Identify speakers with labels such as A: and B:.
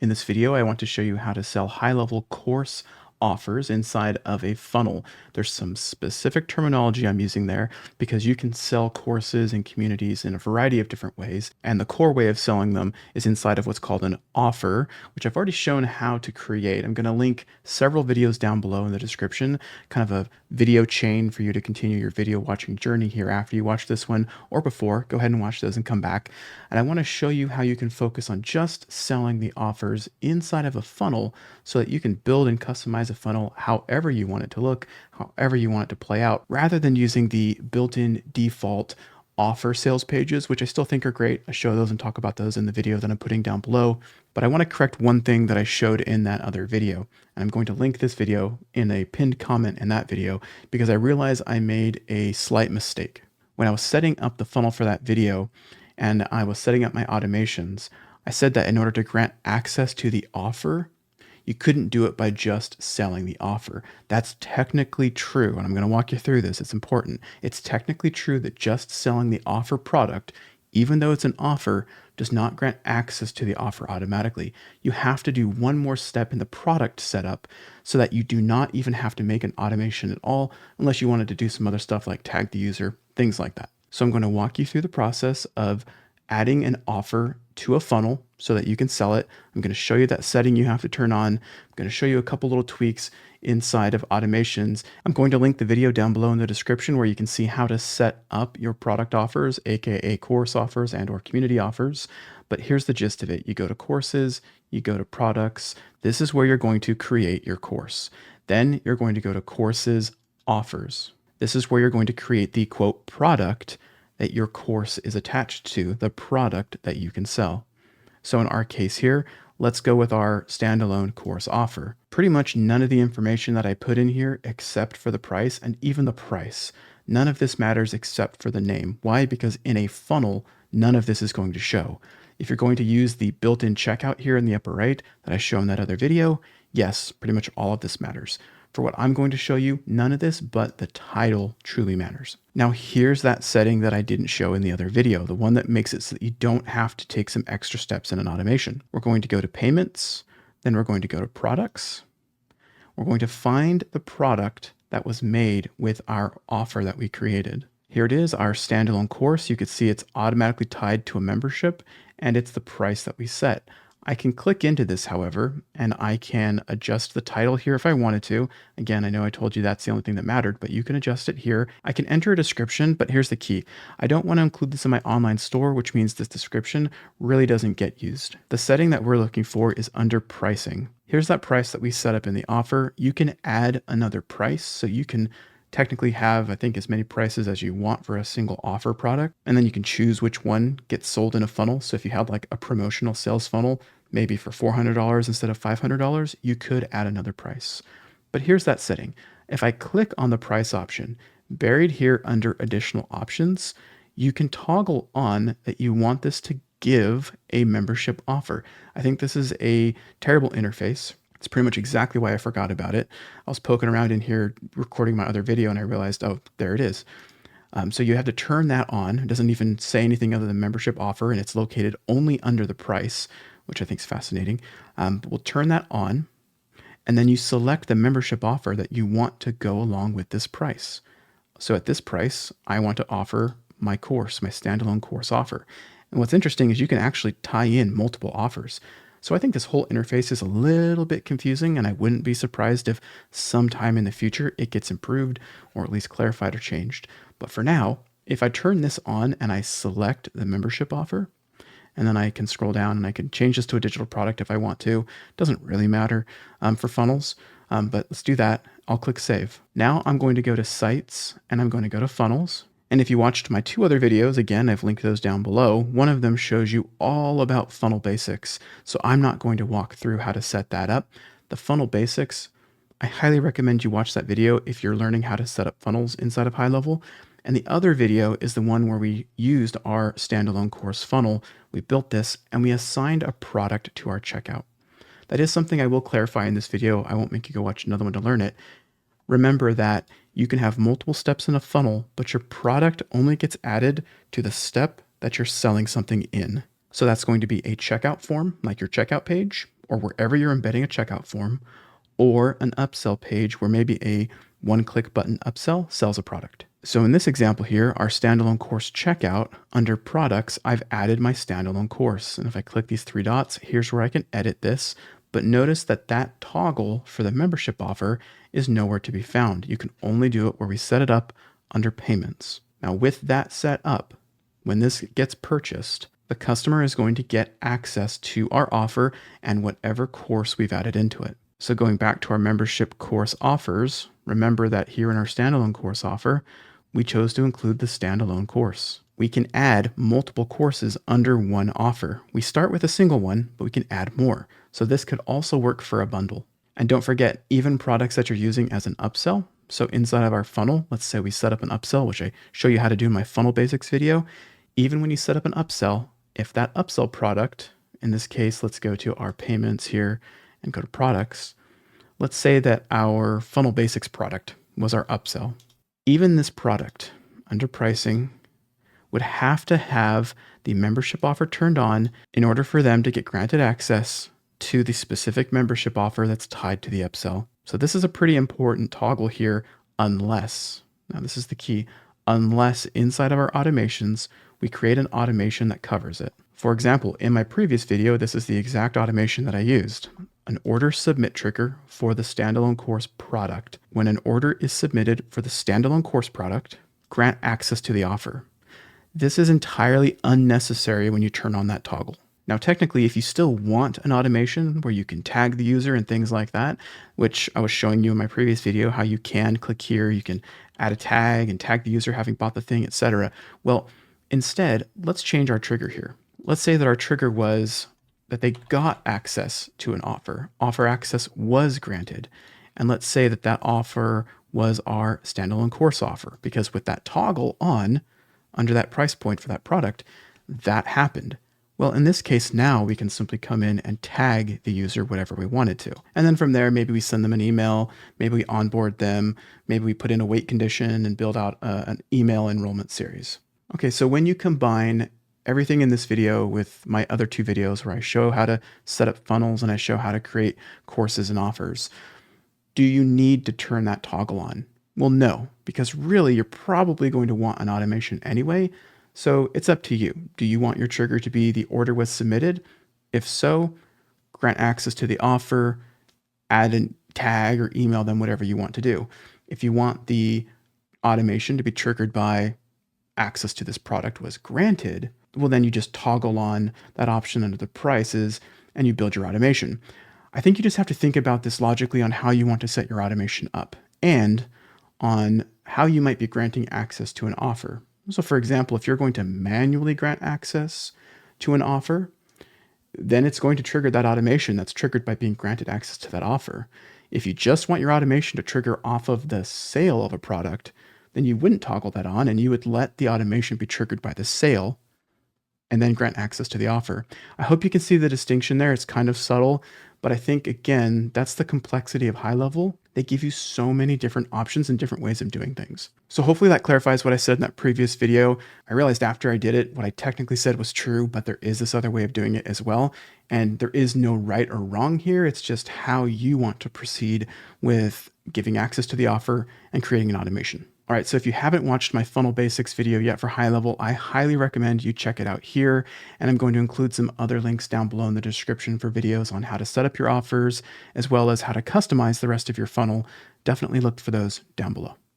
A: In this video, I want to show you how to sell high-level course offers inside of a funnel. There's some specific terminology I'm using there because you can sell courses and communities in a variety of different ways. And the core way of selling them is inside of what's called an offer, which I've already shown how to create. I'm going to link several videos down below in the description, kind of a video chain for you to continue your video watching journey here after you watch this one or before. Go ahead and watch those and come back. And I want to show you how you can focus on just selling the offers inside of a funnel so that you can build and customize a funnel however you want it to look, however you want it to play out, rather than using the built-in default offer sales pages, which I still think are great. I show those and talk about those in the video that I'm putting down below. But I want to correct one thing that I showed in that other video. And I'm going to link this video in a pinned comment in that video because I realized I made a slight mistake. When I was setting up the funnel for that video and I was setting up my automations, I said that in order to grant access to the offer, you couldn't do it by just selling the offer. That's technically true, and I'm going to walk you through this. It's important. It's technically true that just selling the offer product, even though it's an offer, does not grant access to the offer automatically. You have to do one more step in the product setup so that you do not even have to make an automation at all, unless you wanted to do some other stuff like tag the user, things like that. So I'm going to walk you through the process of adding an offer to a funnel so that you can sell it. I'm going to show you that setting you have to turn on. I'm going to show you a couple little tweaks inside of automations. I'm going to link the video down below in the description where you can see how to set up your product offers, aka course offers and or community offers. But here's the gist of it. You go to courses, you go to products. This is where you're going to create your course. Then you're going to go to courses offers. This is where you're going to create the quote product that your course is attached to, the product that you can sell. So in our case here, let's go with our standalone course offer. Pretty much none of the information that I put in here except for the price, and even the price. None of this matters except for the name. Why? Because in a funnel, none of this is going to show. If you're going to use the built-in checkout here in the upper right that I show in that other video, yes, pretty much all of this matters. For what I'm going to show you, none of this, but the title truly matters. Now here's that setting that I didn't show in the other video, the one that makes it so that you don't have to take some extra steps in an automation. We're going to go to payments, then we're going to go to products. We're going to find the product that was made with our offer that we created. Here it is, our standalone course. You can see it's automatically tied to a membership and it's the price that we set. I can click into this, however, and I can adjust the title here if I wanted to. Again, I know I told you that's the only thing that mattered, but you can adjust it here. I can enter a description, but here's the key. I don't want to include this in my online store, which means this description really doesn't get used. The setting that we're looking for is under pricing. Here's that price that we set up in the offer. You can add another price, so you can technically have, I think, as many prices as you want for a single offer product. And then you can choose which one gets sold in a funnel. So if you had like a promotional sales funnel, maybe for $400 instead of $500, you could add another price. But here's that setting. If I click on the price option, buried here under additional options, you can toggle on that you want this to give a membership offer. I think this is a terrible interface. It's pretty much exactly why I forgot about it. I was poking around in here recording my other video and I realized, oh, there it is. So you have to turn that on. It doesn't even say anything other than membership offer, and it's located only under the price, which I think is fascinating. But we'll turn that on, and then you select the membership offer that you want to go along with this price. So at this price, I want to offer my course, my standalone course offer. And what's interesting is you can actually tie in multiple offers. So I think this whole interface is a little bit confusing, and I wouldn't be surprised if sometime in the future it gets improved or at least clarified or changed. But for now, if I turn this on and I select the membership offer, and then I can scroll down and I can change this to a digital product if I want to. Doesn't really matter for funnels, but let's do that. I'll click save. Now I'm going to go to sites and I'm going to go to funnels. And if you watched my two other videos, again, I've linked those down below. One of them shows you all about funnel basics. So I'm not going to walk through how to set that up. The funnel basics, I highly recommend you watch that video if you're learning how to set up funnels inside of HighLevel. And the other video is the one where we used our standalone course funnel. We built this and we assigned a product to our checkout. That is something I will clarify in this video. I won't make you go watch another one to learn it. Remember that you can have multiple steps in a funnel, but your product only gets added to the step that you're selling something in. So that's going to be a checkout form, like your checkout page, or wherever you're embedding a checkout form, or an upsell page where maybe a one-click button upsell sells a product. So in this example here, our standalone course checkout, under products, I've added my standalone course. And if I click these three dots, here's where I can edit this. But notice that that toggle for the membership offer is nowhere to be found. You can only do it where we set it up under payments. Now with that set up, when this gets purchased, the customer is going to get access to our offer and whatever course we've added into it. So going back to our membership course offers, remember that here in our standalone course offer, we chose to include the standalone course. We can add multiple courses under one offer. We start with a single one, but we can add more. So this could also work for a bundle. And don't forget, even products that you're using as an upsell. So inside of our funnel, let's say we set up an upsell, which I show you how to do in my funnel basics video. Even when you set up an upsell, if that upsell product, in this case, let's go to our payments here and go to products. Let's say that our funnel basics product was our upsell. Even this product under pricing would have to have the membership offer turned on in order for them to get granted access to the specific membership offer that's tied to the upsell. So this is a pretty important toggle here, unless, now this is the key, unless inside of our automations, we create an automation that covers it. For example, in my previous video, this is the exact automation that I used. An order submit trigger for the standalone course product. When an order is submitted for the standalone course product, grant access to the offer. This is entirely unnecessary when you turn on that toggle. Now, technically, if you still want an automation where you can tag the user and things like that, which I was showing you in my previous video, how you can click here, you can add a tag and tag the user having bought the thing, etc. Well, instead, let's change our trigger here. Let's say that our trigger was that they got access to an offer. Offer access was granted. And let's say that that offer was our standalone course offer, because with that toggle on under that price point for that product, that happened. Well, in this case, now we can simply come in and tag the user whatever we wanted to. And then from there, maybe we send them an email, maybe we onboard them, maybe we put in a wait condition and build out an email enrollment series. Okay, so when you combine everything in this video with my other two videos where I show how to set up funnels and I show how to create courses and offers, do you need to turn that toggle on? Well, no, because really you're probably going to want an automation anyway. So it's up to you. Do you want your trigger to be the order was submitted? If so, grant access to the offer, add a tag or email them, whatever you want to do. If you want the automation to be triggered by access to this product was granted, well, then you just toggle on that option under the prices and you build your automation. I think you just have to think about this logically on how you want to set your automation up and on how you might be granting access to an offer. So for example, if you're going to manually grant access to an offer, then it's going to trigger that automation that's triggered by being granted access to that offer. If you just want your automation to trigger off of the sale of a product, then you wouldn't toggle that on and you would let the automation be triggered by the sale and then grant access to the offer. I hope you can see the distinction there. It's kind of subtle, but I think, again, that's the complexity of HighLevel. They give you so many different options and different ways of doing things. So hopefully that clarifies what I said in that previous video. I realized after I did it, what I technically said was true, but there is this other way of doing it as well. And there is no right or wrong here. It's just how you want to proceed with giving access to the offer and creating an automation. All right, so if you haven't watched my funnel basics video yet for HighLevel, I highly recommend you check it out here. And I'm going to include some other links down below in the description for videos on how to set up your offers, as well as how to customize the rest of your funnel. Definitely look for those down below.